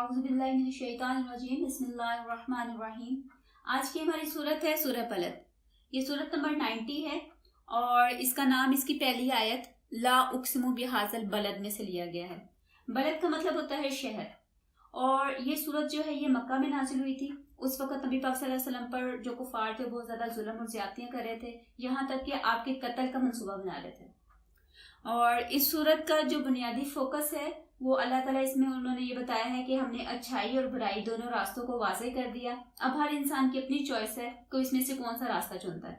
اعوذ باللہ من الشیطان الرجیم بسم اللہ الرحمن الرحیم۔ آج کی ہماری صورت ہے سورہ بلد۔ یہ صورت نمبر 90 ہے اور اس کا نام اس کی پہلی آیت لا اقسم بہذا البلد میں سے لیا گیا ہے۔ بلد کا مطلب ہوتا ہے شہر، اور یہ صورت جو ہے یہ مکہ میں نازل ہوئی تھی۔ اس وقت نبی پاک صلی اللہ علیہ وسلم پر جو کفار تھے بہت زیادہ ظلم اور زیادتیاں کر رہے تھے، یہاں تک کہ آپ کے قتل کا منصوبہ بنا رہے تھے۔ اور اس صورت کا جو بنیادی فوکس ہے وہ اللہ تعالیٰ اس میں انہوں نے یہ بتایا ہے کہ ہم نے اچھائی اور برائی دونوں راستوں کو واضح کر دیا۔ اب ہر انسان کی اپنی چوائس ہے کہ اس میں سے کون سا راستہ چنتا ہے،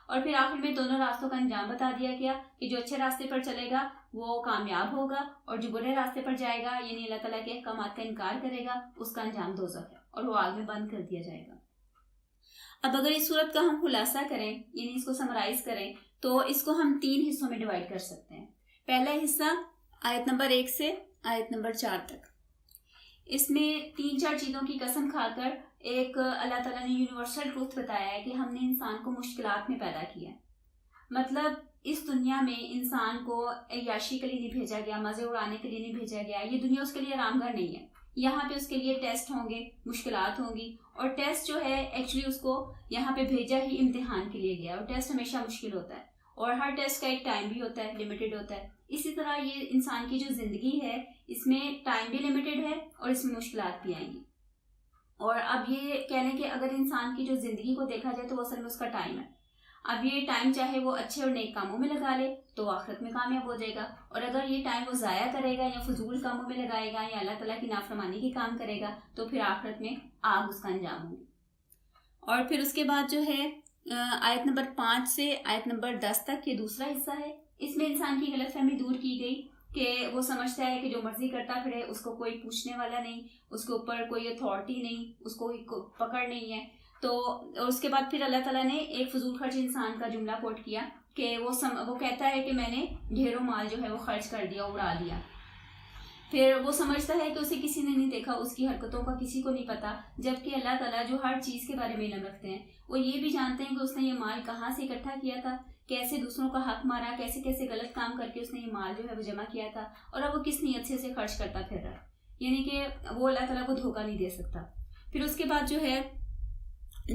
اور پھر آخر میں دونوں راستوں کا انجام بتا دیا گیا کہ جو اچھے راستے پر چلے گا وہ کامیاب ہوگا، اور جو برے راستے پر جائے گا یعنی اللہ تعالیٰ کے احکامات کا انکار کرے گا اس کا انجام دوزخ ہے اور وہ آگ میں بند کر دیا جائے گا۔ اب اگر اس صورت کا ہم خلاصہ کریں یعنی اس کو سمرائز کریں تو اس کو ہم 3 حصوں میں ڈیوائڈ کر سکتے ہیں۔ پہلا حصہ آیت نمبر 1 سے آیت نمبر 4 تک، اس میں 3-4 چیزوں کی قسم کھا کر ایک اللہ تعالیٰ نے یونیورسل ٹروتھ بتایا ہے کہ ہم نے انسان کو مشکلات میں پیدا کیا ہے۔ مطلب اس دنیا میں انسان کو عیاشی کے لیے نہیں بھیجا گیا، مزے اڑانے کے لیے نہیں بھیجا گیا، یہ دنیا اس کے لیے آرام گاہ نہیں ہے۔ یہاں پہ اس کے لیے ٹیسٹ ہوں گے، مشکلات ہوں گی، اور ٹیسٹ جو ہے ایکچولی اس کو یہاں پہ بھیجا ہی امتحان کے لیے گیا، اور ٹیسٹ ہمیشہ مشکل ہوتا ہے، اور ہر ٹیسٹ کا ایک ٹائم بھی ہوتا ہے، لمیٹڈ ہوتا ہے۔ اسی طرح یہ انسان کی جو زندگی ہے اس میں ٹائم بھی لمیٹڈ ہے اور اس میں مشکلات بھی آئیں گی۔ اور اب یہ کہہ لیں کہ اگر انسان کی جو زندگی کو دیکھا جائے تو وہ اصل میں اس کا ٹائم ہے۔ اب یہ ٹائم چاہے وہ اچھے اور نیک کاموں میں لگا لے تو آخرت میں کامیاب ہو جائے گا، اور اگر یہ ٹائم وہ ضائع کرے گا یا فضول کاموں میں لگائے گا یا اللہ تعالیٰ کی نافرمانی کے کام کرے گا تو پھر آخرت میں آگ اس کا انجام ہوگی۔ اور پھر اس کے بعد جو ہے آیت نمبر 5 سے آیت نمبر 10 تک یہ دوسرا حصہ ہے۔ اس میں انسان کی غلط فہمی دور کی گئی کہ وہ سمجھتا ہے کہ جو مرضی کرتا پھرے، اس کو کوئی پوچھنے والا نہیں، اس کے اوپر کوئی اتھارٹی نہیں، اس کو کوئی پکڑ نہیں ہے۔ تو اور اس کے بعد پھر اللہ تعالیٰ نے ایک فضول خرچ انسان کا جملہ کوٹ کیا کہ وہ کہتا ہے کہ میں نے ڈھیروں مال جو ہے وہ خرچ کر دیا، اڑا دیا۔ پھر وہ سمجھتا ہے کہ اسے کسی نے نہیں دیکھا، اس کی حرکتوں کا کسی کو نہیں پتا، جبکہ اللہ تعالیٰ جو ہر چیز کے بارے میں علم رکھتے ہیں وہ یہ بھی جانتے ہیں کہ اس نے یہ مال کہاں سے اکٹھا کیا تھا، کیسے دوسروں کا حق مارا، کیسے کیسے غلط کام کر کے اس نے یہ مال جو ہے وہ جمع کیا تھا، اور اب وہ کس نیت سے اسے خرچ کرتا پھر رہا ہے، یعنی کہ وہ اللہ تعالیٰ کو دھوکہ نہیں دے سکتا۔ پھر اس کے بعد جو ہے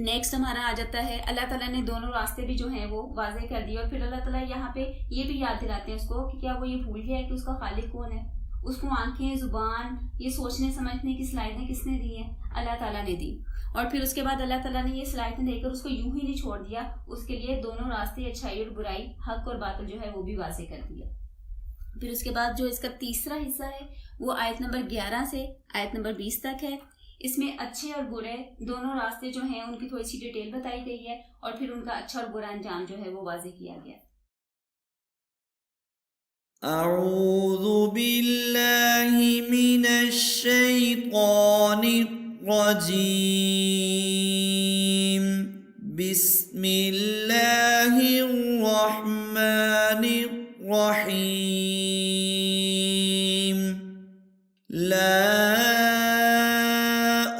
نیکسٹ ہمارا آ جاتا ہے اللہ تعالیٰ نے دونوں راستے بھی جو ہیں وہ واضح کر دیے، اور پھر اللہ تعالیٰ یہاں پہ یہ بھی یاد دلاتے ہیں اس کو کہ کیا وہ یہ بھول گیا ہے کہ اس کا خالق کون ہے، اس کو آنکھیں، زبان، یہ سوچنے سمجھنے کی صلاحیتیں کس نے دی ہیں؟ اللہ تعالیٰ نے دی۔ اور پھر اس کے بعد اللہ تعالیٰ نے یہ صلاحیتیں دے کر اس کو یوں ہی نہیں چھوڑ دیا، اس کے لیے دونوں راستے اچھائی اور برائی، حق اور باطل جو ہے وہ بھی واضح کر دیا۔ پھر اس کے بعد جو اس کا تیسرا حصہ ہے وہ آیت نمبر 11 سے آیت نمبر 20 تک ہے۔ اس میں اچھے اور برے دونوں راستے جو ہیں ان کی تھوڑی سی ڈیٹیل بتائی گئی ہے، اور پھر ان کا اچھا اور برا انجام جو ہے وہ واضح کیا گیا ہے۔ اعوذ باللہ من الشیطان الرجیم، بسم اللہ الرحمن الرحیم، لا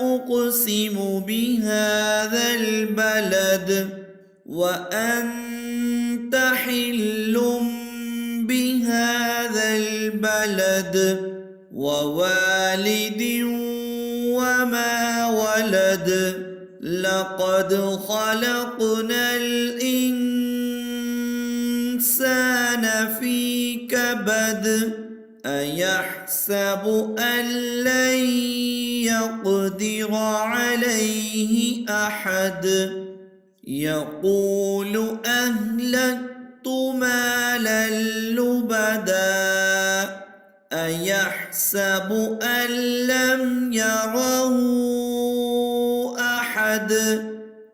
اقسم بهذا البلد وانت حل بهذا البلد ووالد وما ولد لقد خلقنا الإنسان في كبد أيحسب أن لن يقدر عليه أحد يقول أهلكت مالا لبدا أيحسب أن لم يره أحد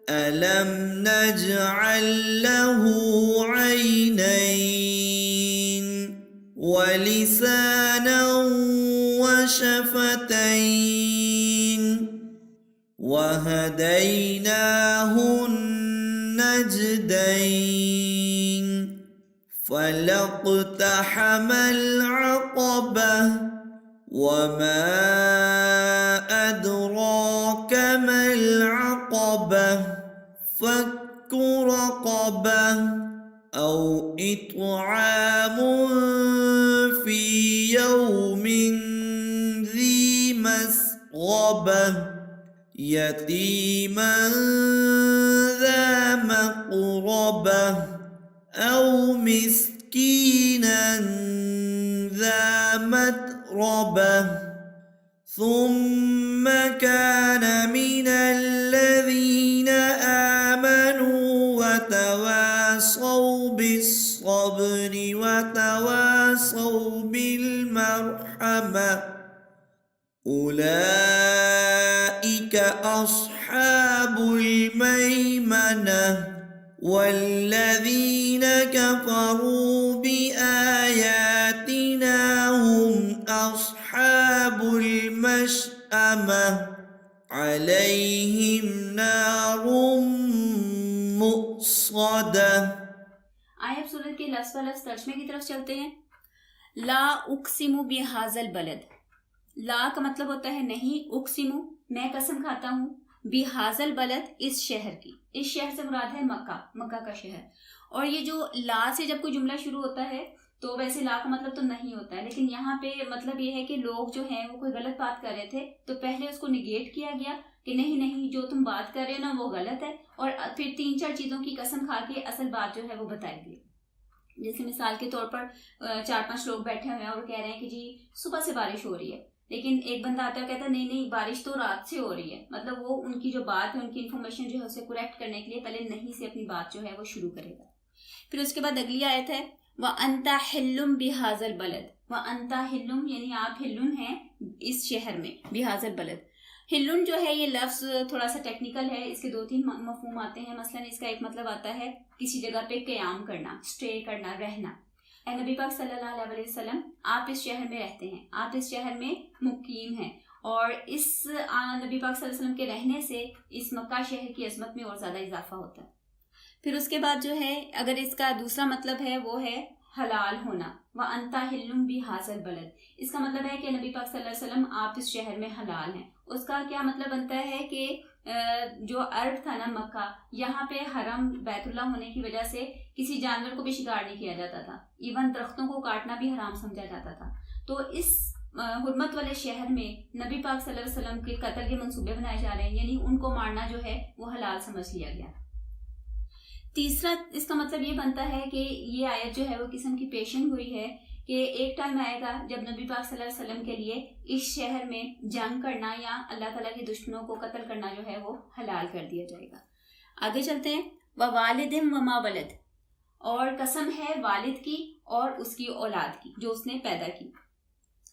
ألم نجعل له عينين ولسانا وشفتين وهديناه النجدين فلاقتحم العقبة وما أدراك ما العقبة فك رقبة أو إطعام في يوم ذي مسغبة مسغبة يتيما ذا مقربة أو مسكينا ذا متربة ثم كان من الذين آمنوا وتواصوا بالصبر وتواصوا بالمرحمة أولئك أصحاب الميمنة والذين كفروا بآياتنا هم أصحاب المشأمة عليهم نار مؤصدة. آئے اب سورت کے لفظ و لفظ ترجمے کی طرف چلتے ہیں. لا اقسم بہذا البلد. لا کا مطلب ہوتا ہے نہیں، اقسم میں قسم کھاتا ہوں، بہذا البلد اس شہر کی. اس شہر سے مراد ہے مکہ، مکہ کا شہر. اور یہ جو لا سے جب کوئی جملہ شروع ہوتا ہے تو ویسے لا کا مطلب تو نہیں ہوتا ہے، لیکن یہاں پہ مطلب یہ ہے کہ لوگ جو ہیں وہ کوئی غلط بات کر رہے تھے تو پہلے اس کو نگیٹ کیا گیا کہ نہیں جو تم بات کر رہے ہو نا وہ غلط ہے، اور پھر 3-4 چیزوں کی قسم کھا کے اصل بات جو ہے وہ بتائی گئی. جیسے مثال کے طور پر 4-5 لوگ بیٹھے ہوئے ہیں اور کہہ رہے ہیں کہ جی صبح سے بارش ہو رہی ہے، لیکن ایک بندہ آتا ہے کہتا ہے نہیں بارش تو رات سے ہو رہی ہے. مطلب وہ ان کی جو بات ہے، ان کی انفارمیشن جو ہے اسے کریکٹ کرنے کے لیے پہلے نہیں سے اپنی بات جو ہے وہ شروع کرے گا. پھر اس کے بعد اگلی آیت ہے وَأَنْتَ حِلٌّ بِهَذَا الْبَلَدِ. وَأَنْتَ حِلٌّ یعنی آپ حلٌ ہیں اس شہر میں، بِهَذَا الْبَلَدِ. حلٌ جو ہے یہ لفظ تھوڑا سا ٹیکنیکل ہے، اس کے 2-3 مفہوم آتے ہیں. مثلا اس کا ایک مطلب آتا ہے کسی جگہ پہ قیام کرنا، اسٹے کرنا، رہنا. اے نبی پاک صلی اللہ علیہ وسلم آپ اس شہر میں رہتے ہیں، آپ اس شہر میں مقیم ہیں، اور اس نبی پاک صلی اللہ علیہ وسلم کے رہنے سے اس مکہ شہر کی عظمت میں اور زیادہ اضافہ ہوتا ہے. پھر اس کے بعد جو ہے اگر اس کا دوسرا مطلب ہے وہ ہے حلال ہونا. وَأَنْتَ حِلٌّ بِهَذَا الْبَلَدِ. اس کا مطلب ہے کہ نبی پاک صلی اللہ علیہ وسلم آپ اس شہر میں حلال ہیں. اس کا کیا مطلب بنتا ہے کہ جو عرب تھا نا مکہ، یہاں پہ حرم بیت اللہ ہونے کی وجہ سے کسی جانور کو بھی شکار نہیں کیا جاتا تھا، ایون درختوں کو کاٹنا بھی حرام سمجھا جاتا تھا. تو اس حرمت والے شہر میں نبی پاک صلی اللہ علیہ وسلم کے قتل کے منصوبے بنائے جا رہے ہیں، یعنی ان کو مارنا جو ہے وہ حلال سمجھ لیا گیا. تیسرا اس کا مطلب یہ بنتا ہے کہ یہ آیت جو ہے وہ قسم کی پیشن گوئی ہے کہ ایک ٹائم آئے گا جب نبی پاک صلی اللہ علیہ وسلم کے لیے اس شہر میں جنگ کرنا یا اللہ تعالیٰ کے دشمنوں کو قتل کرنا جو ہے وہ حلال کر دیا جائے گا. آگے چلتے ہیں وَوَالِدٍ وَمَا وَلَدٍ. اور قسم ہے والد کی اور اس کی اولاد کی جو اس نے پیدا کی.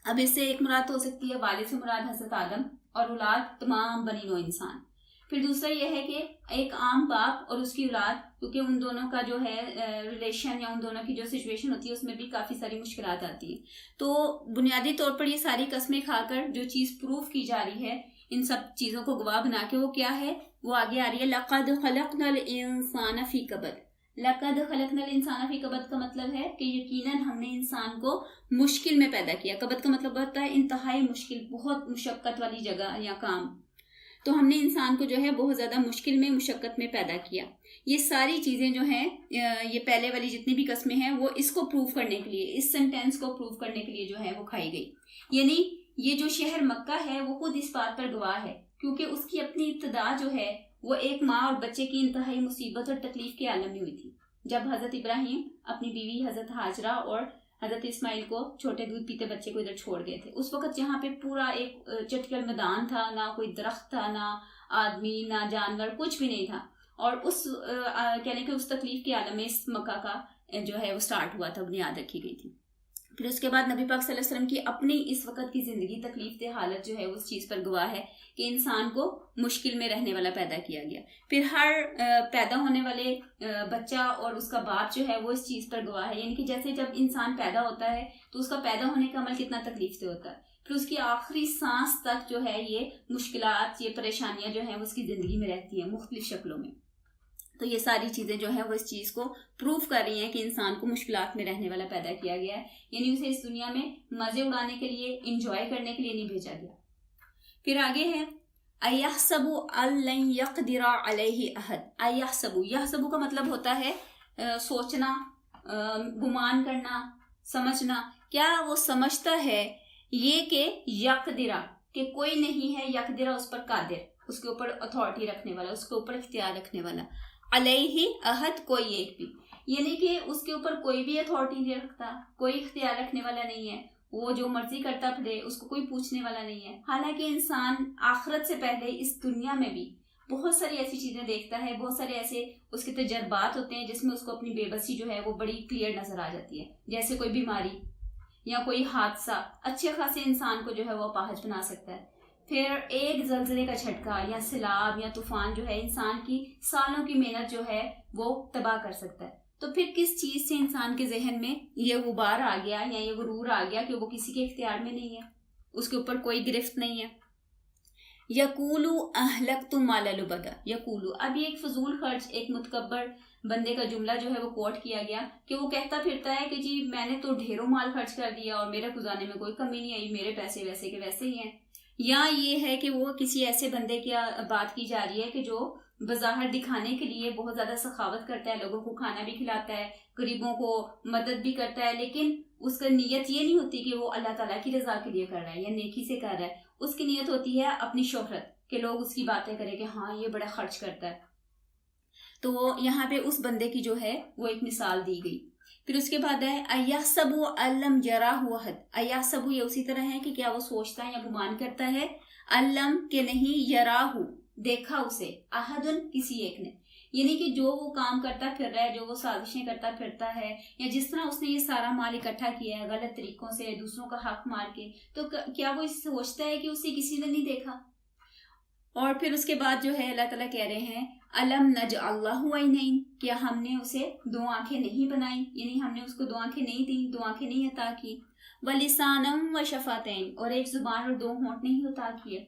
اب اس سے ایک مراد ہو سکتی ہے والد سے مراد حضرت آدم اور اولاد تمام بنی نوع انسان. پھر دوسرا یہ ہے کہ ایک عام باپ اور اس کی اولاد، کیونکہ ان دونوں کا جو ہے ریلیشن یا ان دونوں کی جو سچویشن ہوتی ہے اس میں بھی کافی ساری مشکلات آتی ہیں. تو بنیادی طور پر یہ ساری قسمیں کھا کر جو چیز پروف کی جا رہی ہے ان سب چیزوں کو گواہ بنا کے وہ کیا ہے، وہ آگے آ رہی ہے لَقَدْ خَلَقْنَا الْإِنسَانَ فِي كَبَدٍ. لَقَدْ خَلَقْنَا الْإِنسَانَ فِي كَبَدٍ کا مطلب ہے کہ یقیناً ہم نے انسان کو مشکل میں پیدا کیا. کبد کا مطلب ہوتا ہے انتہائی مشکل، بہت مشقت والی جگہ یا کام. تو ہم نے انسان کو جو ہے بہت زیادہ مشکل میں، مشقت میں پیدا کیا. یہ ساری چیزیں جو ہیں، یہ پہلے والی جتنی بھی قسمیں ہیں وہ اس کو پروف کرنے کے لیے، اس سینٹینس کو پروف کرنے کے لیے جو ہے وہ کھائی گئی. یعنی یہ جو شہر مکہ ہے وہ خود اس بات پر گواہ ہے، کیونکہ اس کی اپنی ابتدا جو ہے وہ ایک ماں اور بچے کی انتہائی مصیبت اور تکلیف کے عالم میں ہوئی تھی. جب حضرت ابراہیم اپنی بیوی حضرت ہاجرہ اور حضرت اسماعیل کو چھوٹے دودھ پیتے بچے کو ادھر چھوڑ گئے تھے، اس وقت جہاں پہ پورا ایک چٹکل میدان تھا، نہ کوئی درخت تھا، نہ آدمی، نہ جانور، کچھ بھی نہیں تھا. اور اس کہنے کہ اس تکلیف کے عالم میں اس مکہ کا جو ہے وہ سٹارٹ ہوا تھا، بنیاد رکھی گئی تھی. پھر اس کے بعد نبی پاک صلی اللہ علیہ وسلم کی اپنی اس وقت کی زندگی تکلیف دہ حالت جو ہے اس چیز پر گواہ ہے کہ انسان کو مشکل میں رہنے والا پیدا کیا گیا. پھر ہر پیدا ہونے والے بچہ اور اس کا باپ جو ہے وہ اس چیز پر گواہ ہے، یعنی کہ جیسے جب انسان پیدا ہوتا ہے تو اس کا پیدا ہونے کا عمل کتنا تکلیف سے ہوتا ہے، پھر اس کی آخری سانس تک جو ہے یہ مشکلات، یہ پریشانیاں جو ہیں وہ اس کی زندگی میں رہتی ہیں مختلف شکلوں میں. تو یہ ساری چیزیں جو ہیں وہ اس چیز کو پروف کر رہی ہیں کہ انسان کو مشکلات میں رہنے والا پیدا کیا گیا ہے، یعنی اسے اس دنیا میں مزے اڑانے کے لیے، انجوائے کرنے کے لیے نہیں بھیجا گیا. پھر آگے ہے اَيَحْسَبُ أَن لَّن يَقْدِرَ عَلَيْهِ أَحَدٌ. يَحْسَبُ کا مطلب ہوتا ہے سوچنا، گمان کرنا، سمجھنا. کیا وہ سمجھتا ہے یہ کہ یقدرہ کہ کوئی نہیں ہے یقدر اس پر قادر، اس کے اوپر اتھارٹی رکھنے والا، اس کے اوپر اختیار رکھنے والا، علیہ احد کوئی ایک بھی، یعنی کہ اس کے اوپر کوئی بھی اتھارٹی نہیں رکھتا، کوئی اختیار رکھنے والا نہیں ہے، وہ جو مرضی کرتا پھرے، اس کو کوئی پوچھنے والا نہیں ہے۔ حالانکہ انسان آخرت سے پہلے اس دنیا میں بھی بہت ساری ایسی چیزیں دیکھتا ہے، بہت سارے ایسے اس کے تجربات ہوتے ہیں جس میں اس کو اپنی بے بسی جو ہے وہ بڑی کلیئر نظر آ جاتی ہے، جیسے کوئی بیماری یا کوئی حادثہ اچھے خاصے انسان کو جو ہے وہ اپاہج بنا سکتا ہے، پھر ایک زلزلے کا جھٹکا یا سیلاب یا طوفان جو ہے انسان کی سالوں کی محنت جو ہے وہ تباہ کر سکتا ہے۔ تو پھر کس چیز سے انسان کے ذہن میں یہ غبار آ گیا یا یہ غرور آ گیا کہ وہ کسی کے اختیار میں نہیں ہے، اس کے اوپر کوئی گرفت نہیں ہے۔ یقولو اہلکت مال لبدا، یقولو، اب یہ ایک فضول خرچ، ایک متکبر بندے کا جملہ جو ہے وہ کوٹ کیا گیا کہ وہ کہتا پھرتا ہے کہ جی میں نے تو ڈھیروں مال خرچ کر دیا اور میرے گزارنے میں کوئی کمی نہیں آئی، میرے پیسے ویسے کے ویسے ہی ہیں۔ یا یہ ہے کہ وہ کسی ایسے بندے کی بات کی جا رہی ہے کہ جو بظاہر دکھانے کے لیے بہت زیادہ سخاوت کرتا ہے، لوگوں کو کھانا بھی کھلاتا ہے، غریبوں کو مدد بھی کرتا ہے، لیکن اس کا نیت یہ نہیں ہوتی کہ وہ اللہ تعالیٰ کی رضا کے لیے کر رہا ہے یا نیکی سے کر رہا ہے، اس کی نیت ہوتی ہے اپنی شہرت، کہ لوگ اس کی باتیں کریں کہ ہاں یہ بڑا خرچ کرتا ہے۔ تو یہاں پہ اس بندے کی جو ہے وہ ایک مثال دی گئی۔ پھر اس کے بعد ہے ایحسب ان یراہ احد، ایحسب یہ اسی طرح ہے کہ کیا وہ سوچتا ہے یا گمان کرتا ہے، علم کہ نہیں، یراہ دیکھا اسے، احد کسی ایک نے، یعنی کہ جو وہ کام کرتا پھر رہا ہے، جو وہ سازشیں کرتا پھرتا ہے، یا جس طرح اس نے یہ سارا مال اکٹھا کیا ہے غلط طریقوں سے دوسروں کا حق مار کے، تو کیا وہ سوچتا ہے کہ اسے کسی نے نہیں دیکھا؟ اور پھر اس کے بعد جو ہے اللہ تعالیٰ کہہ رہے ہیں الم نجعل لہ عینین، کیا ہم نے اسے دو آنکھیں نہیں بنائی، یعنی ہم نے اس کو دو آنکھیں نہیں دی، دو آنکھیں نہیں عطا کی، ولسانم وشفتین، اور ایک زبان اور دو ہونٹ نہیں عطا کیے۔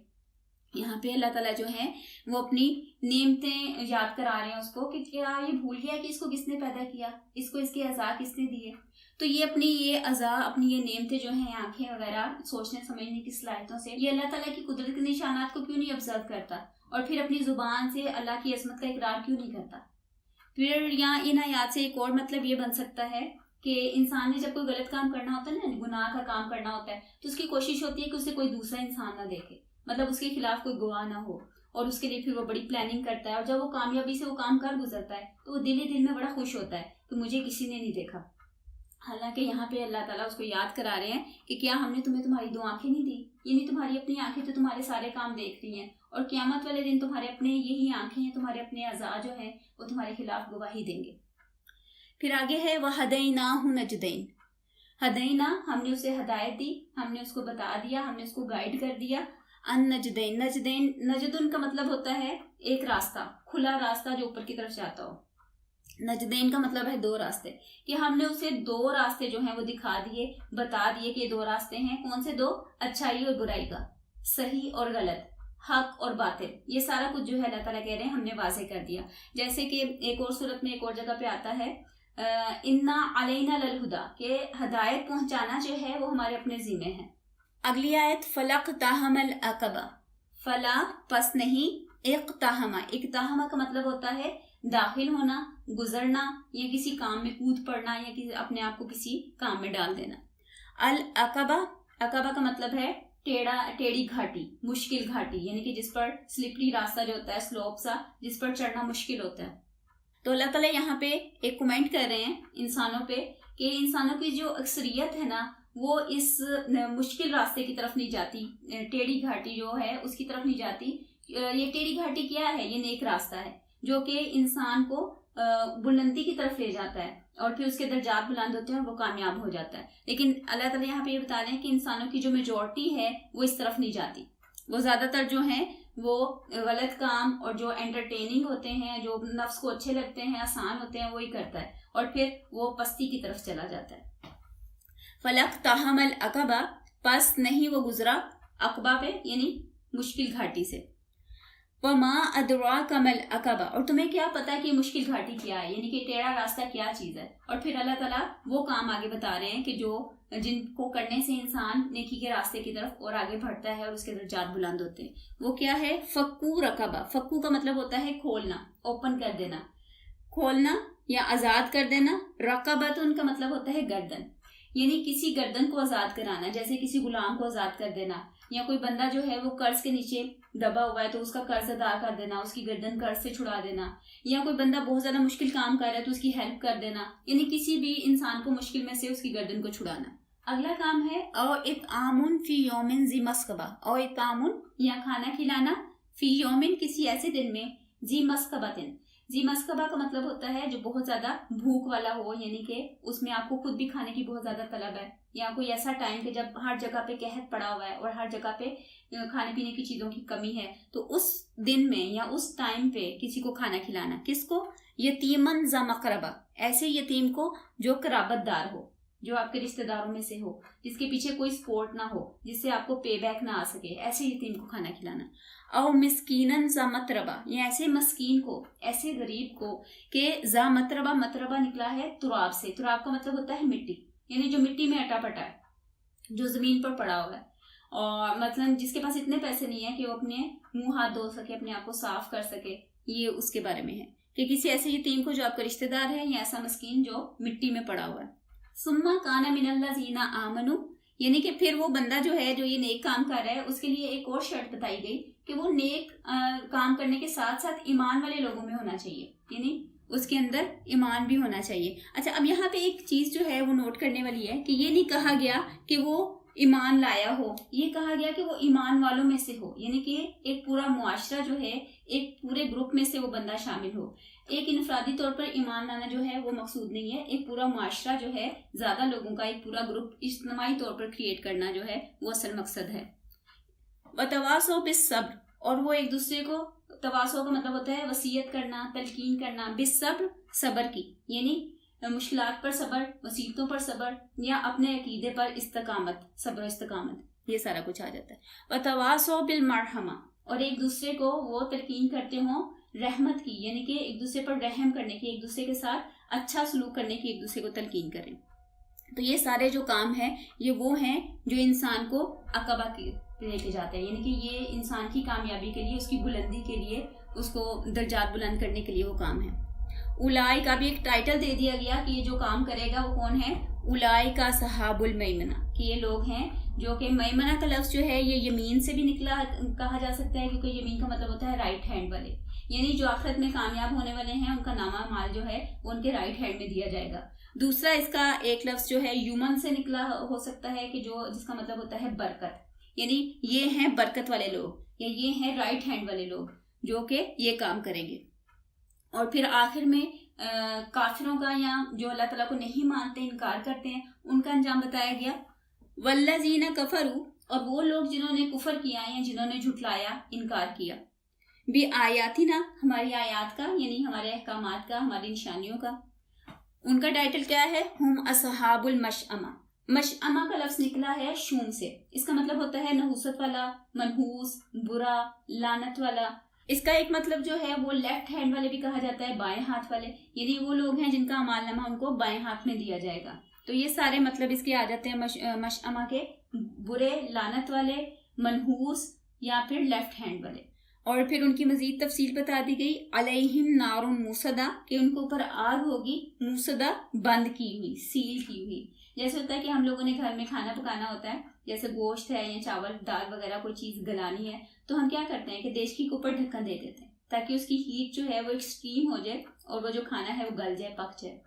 یہاں پہ اللہ تعالیٰ جو ہے وہ اپنی نعمتیں یاد کرا رہے ہیں اس کو کہ کیا یہ بھول گیا کہ اس کو کس نے پیدا کیا، اس کو اس کے اعضاء کس نے دیے، تو یہ اپنی یہ اعضاء، اپنی یہ نعمتیں جو ہیں آنکھیں وغیرہ، سوچنے سمجھنے کی صلاحیتوں سے یہ اللہ تعالیٰ کی قدرت کے نشانات کو کیوں نہیں آبزرو کرتا، اور پھر اپنی زبان سے اللہ کی عظمت کا اقرار کیوں نہیں کرتا۔ پھر یہاں ان آیات سے ایک اور مطلب یہ بن سکتا ہے کہ انسان نے جب کوئی غلط کام کرنا ہوتا ہے نا، گناہ کا کام کرنا ہوتا ہے، تو اس کی کوشش ہوتی ہے کہ اسے کوئی دوسرا انسان نہ دیکھے، مطلب اس کے خلاف کوئی گواہ نہ ہو، اور اس کے لیے پھر وہ بڑی پلاننگ کرتا ہے، اور جب وہ کامیابی سے وہ کام کر گزرتا ہے تو وہ دل ہی دل میں بڑا خوش ہوتا ہے کہ مجھے کسی نے نہیں دیکھا۔ حالانکہ یہاں پہ اللہ تعالیٰ اس کو یاد کرا رہے ہیں کہ کیا ہم نے تمہیں تمہاری دو آنکھیں نہیں دی، یعنی تمہاری اپنی آنکھیں تو تمہارے سارے کام دیکھ رہی ہیں، اور قیامت والے دن تمہارے اپنے یہی آنکھیں ہیں، تمہارے اپنے اعضاء جو ہیں وہ تمہارے خلاف گواہی دیں گے۔ پھر آگے ہے وَهَدَيْنَاهُ نَجْدَيْن، ہدینا، ہم نے اسے ہدایت دی، ہم نے اس کو بتا دیا، ہم نے اس کو گائیڈ کر دیا۔ ان نجدین، نجدین، نجدن کا مطلب ہوتا ہے ایک راستہ، کھلا راستہ جو اوپر کی طرف جاتا ہو۔ نجدین کا مطلب ہے دو راستے، کہ ہم نے اسے دو راستے جو ہیں وہ دکھا دیے، بتا دیے کہ یہ دو راستے ہیں، کون سے دو؟ اچھائی اور برائی کا، صحیح اور غلط، حق اور باطل، یہ سارا کچھ جو ہے اللہ تعالیٰ کہہ رہے ہیں ہم نے واضح کر دیا۔ جیسے کہ ایک اور صورت میں ایک اور جگہ پہ آتا ہے انا علینا للہدا، کہ ہدایت پہنچانا جو ہے وہ ہمارے اپنے ذمہ ہے۔ اگلی آیت فلاقتحم العقبہ، فلا پس نہیں، اقتحم، اقتحم کا مطلب ہوتا ہے داخل ہونا، گزرنا، یا کسی کام میں کود پڑنا، یا اپنے آپ کو کسی کام میں ڈال دینا۔ العقبہ، عقبہ کا مطلب ہے ٹیڑھی گھاٹی، مشکل گھاٹی، یعنی کہ جس پر سلپری راستہ جو ہوتا ہے، سلوپ سا، جس پر چڑھنا مشکل ہوتا ہے۔ تو اللہ تعالیٰ یہاں پہ ایک کمنٹ کر رہے ہیں انسانوں پہ کہ انسانوں کی جو اکثریت ہے نا وہ اس مشکل راستے کی طرف نہیں جاتی، ٹیڑھی گھاٹی جو ہے اس کی طرف نہیں جاتی۔ یہ ٹیڑھی گھاٹی کیا ہے؟ یہ نیک راستہ ہے جو کہ انسان کو بلندی کی طرف لے جاتا ہے، اور پھر اس کے درجات بلند ہوتے ہیں اور وہ کامیاب ہو جاتا ہے۔ لیکن اللہ تعالیٰ یہاں پہ یہ بتا رہے ہیں کہ انسانوں کی جو میجورٹی ہے وہ اس طرف نہیں جاتی، وہ زیادہ تر جو ہیں وہ غلط کام اور جو انٹرٹیننگ ہوتے ہیں، جو نفس کو اچھے لگتے ہیں، آسان ہوتے ہیں، وہی کرتا ہے، اور پھر وہ پستی کی طرف چلا جاتا ہے۔ فلاقتحم العقبہ، پس نہیں وہ گزرا عقبہ پہ، یعنی مشکل گھاٹی سے۔ وما ادراک ما العقبہ، اور تمہیں کیا پتا کہ مشکل گھاٹی کیا ہے، یعنی کہ ٹیڑھا راستہ کیا چیز ہے۔ اور پھر اللہ تعالیٰ وہ کام آگے بتا رہے ہیں کہ جن کو کرنے سے انسان نیکی کے راستے کی طرف اور آگے بڑھتا ہے اور اس کے درجات بلند ہوتے ہیں۔ وہ کیا ہے؟ فکو رقبہ، فکو کا مطلب ہوتا ہے کھولنا، اوپن کر دینا، کھولنا یا آزاد کر دینا۔ رقبۃ ان کا مطلب ہوتا ہے گردن، یعنی کسی گردن کو آزاد کرانا، جیسے کسی غلام کو آزاد کر دینا، یا کوئی بندہ جو ہے وہ قرض کے نیچے دبا ہوا ہے تو اس کا قرض ادا کر دینا، اس کی گردن قرض سے چھڑا دینا، یا کوئی بندہ بہت زیادہ مشکل کام کر رہا ہے تو اس کی ہیلپ کر دینا، یعنی کسی بھی انسان کو مشکل میں سے اس کی گردن کو چھڑانا۔ اگلا کام ہے او اطعام فی یوم ذی مسغبہ، او اطعام یا کھانا کھلانا، فی یومن کسی ایسے دن میں، ذی مسغبۃ، ذی مسغبہ کا مطلب ہوتا ہے جو بہت زیادہ بھوک والا ہو، یعنی کہ اس میں آپ کو خود بھی کھانے کی بہت زیادہ طلب ہے، یا کوئی ایسا ٹائم کہ جب ہر جگہ پہ قحط پڑا ہوا ہے اور ہر جگہ پہ کھانے پینے کی چیزوں کی کمی ہے، تو اس دن میں یا اس ٹائم پہ کسی کو کھانا کھلانا۔ کس کو؟ یتیمن ذا مقربہ، ایسے یتیم کو جو قرابت دار ہو، جو آپ کے رشتہ داروں میں سے ہو، جس کے پیچھے کوئی سپورٹ نہ ہو، جس سے آپ کو پے بیک نہ آ سکے، ایسے یتیم کو کھانا کھلانا۔ او مسکینن ذا متربہ، یا ایسے مسکین کو، ایسے غریب کو کہ ذا متربہ، متربہ نکلا ہے تراب سے، تراب کا مطلب ہوتا ہے مٹی، یعنی جو مٹی میں اٹا پٹا ہے، جو زمین پر پڑا ہوا ہے، اور مطلب جس کے پاس اتنے پیسے نہیں ہے کہ وہ اپنے منہ ہاتھ دھو سکے، اپنے آپ کو صاف کر سکے، یہ اس کے بارے میں ہے کہ کسی ایسے یتیم کو جو آپ کا رشتہ دار ہے، یا ایسا مسکین جو مٹی میں پڑا ہوا ہے۔ ثم کان من الذین آمنوا، یعنی کہ پھر وہ بندہ جو ہے جو یہ نیک کام کر رہا ہے اس کے لیے ایک اور شرط بتائی گئی کہ وہ نیک کام کرنے کے ساتھ ساتھ ایمان والے لوگوں میں ہونا چاہیے، یعنی اس کے اندر ایمان بھی ہونا چاہیے۔ اچھا، اب یہاں پہ ایک چیز جو ہے وہ نوٹ کرنے والی ہے کہ یہ نہیں کہا گیا کہ وہ ایمان لایا ہو، یہ کہا گیا کہ وہ ایمان والوں میں سے ہو، یعنی کہ ایک پورا معاشرہ جو ہے، ایک پورے گروپ میں سے وہ بندہ شامل ہو۔ ایک انفرادی طور پر ایمان لانا جو ہے وہ مقصود نہیں ہے، ایک پورا معاشرہ جو ہے، زیادہ لوگوں کا ایک پورا گروپ اجتماعی طور پر کریٹ کرنا جو ہے وہ اصل مقصد ہے۔ وتواصوا بالصبر، اور وہ ایک دوسرے کو، تواصو کا مطلب ہوتا ہے وصیت کرنا، تلقین کرنا، بالصبر، صبر کی، یعنی مشکلات پر صبر، مصیبتوں پر صبر، یا اپنے عقیدے پر استقامت، صبر و استقامت، یہ سارا کچھ آ جاتا ہے۔ وتواصوا بالمرحمہ، اور ایک دوسرے کو وہ تلقین کرتے ہوں رحمت کی، یعنی کہ ایک دوسرے پر رحم کرنے کی، ایک دوسرے کے ساتھ اچھا سلوک کرنے کی، ایک دوسرے کو تلقین کریں۔ تو یہ سارے جو کام ہیں یہ وہ ہیں جو انسان کو عقبہ کی لے کے جاتے ہیں، یعنی کہ یہ انسان کی کامیابی کے لیے، اس کی بلندی کے لیے، اس کو درجات بلند کرنے کے لیے وہ کام ہے۔ اولائی کا بھی ایک ٹائٹل دے دیا گیا کہ یہ جو کام کرے گا وہ کون ہے؟ اولائی کا صحاب المیمنہ، کہ یہ لوگ ہیں جو کہ میمنہ کا لفظ جو ہے یہ یمین سے بھی نکلا کہا جا سکتا ہے، کیونکہ یمین کا مطلب ہوتا ہے رائٹ ہینڈ والے، یعنی جو آخرت میں کامیاب ہونے والے ہیں ان کا نامہ مال جو ہے وہ ان کے رائٹ ہینڈ میں دیا جائے گا۔ دوسرا اس کا ایک لفظ جو ہے یومن سے نکلا ہو سکتا ہے کہ جو جس کا مطلب ہوتا ہے برکت، یعنی یہ ہیں برکت والے لوگ، یا یہ ہیں رائٹ ہینڈ والے لوگ جو کہ یہ کام کریں گے۔ اور پھر آخر میں کافروں کا، یا جو اللہ تعالیٰ کو نہیں مانتے، انکار کرتے ہیں، ان کا انجام بتایا گیا۔ والذین کفروا، اور وہ لوگ جنہوں نے کفر کیا یا جنہوں نے جھٹلایا، انکار کیا، بآیاتنا، ہماری آیات کا، یعنی ہمارے احکامات کا، ہماری نشانیوں کا، ان کا ٹائٹل کیا ہے؟ ہم اصحاب المشأمہ۔ مشأمہ کا لفظ نکلا ہے شوم سے، اس کا مطلب ہوتا ہے نحوست والا، منحوس، برا، لعنت والا۔ اس کا ایک مطلب جو ہے وہ لیفٹ ہینڈ والے بھی کہا جاتا ہے، بائیں ہاتھ والے، یعنی وہ لوگ ہیں جن کا اعمال نامہ ان کو بائیں ہاتھ میں دیا جائے گا۔ تو یہ سارے مطلب اس کے آ جاتے ہیں مشأمہ کے، برے، لعنت والے، منحوس، یا پھر لیفٹ ہینڈ والے۔ اور پھر ان کی مزید تفصیل بتا دی گئی، علیہم نار موصدہ، کہ ان کے اوپر آگ ہوگی، موصدہ، بند کی ہوئی، سیل کی ہوئی۔ جیسے ہوتا ہے کہ ہم لوگوں نے گھر میں کھانا پکانا ہوتا ہے، جیسے گوشت ہے یا چاول دال وغیرہ کوئی چیز گلانی ہے، تو ہم کیا کرتے ہیں کہ دیشکی کے اوپر ڈھکن دے دیتے ہیں تاکہ اس کی ہیٹ جو ہے وہ ایکسٹریم ہو جائے اور وہ جو کھانا ہے وہ گل جائے، پک جائے۔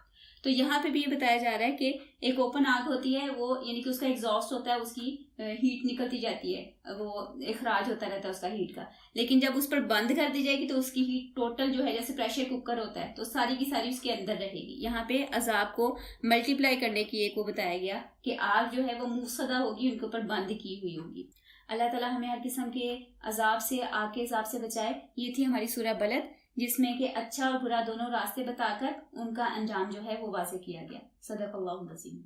تو یہاں پہ بھی یہ بتایا جا رہا ہے کہ ایک اوپن آگ ہوتی ہے، وہ یعنی کہ اس کا ایگزاسٹ ہوتا ہے، اس کی ہیٹ نکلتی جاتی ہے، وہ اخراج ہوتا رہتا ہے اس کا ہیٹ کا، لیکن جب اس پر بند کر دی جائے گی تو اس کی ہیٹ ٹوٹل جو ہے جیسے پریشر کوکر ہوتا ہے تو ساری کی ساری اس کے اندر رہے گی۔ یہاں پہ عذاب کو ملٹیپلائی کرنے کی ایک وہ بتایا گیا کہ آگ جو ہے وہ موصدہ ہوگی، ان کے اوپر بند کی ہوئی ہوگی۔ اللہ تعالیٰ ہمیں ہر قسم کے عذاب سے، آگ کے عذاب سے بچائے۔ یہ تھی ہماری سورہ بلد، جس میں کہ اچھا اور برا دونوں راستے بتا کر ان کا انجام جو ہے وہ واضح کیا گیا۔ صدق اللہ العظیم۔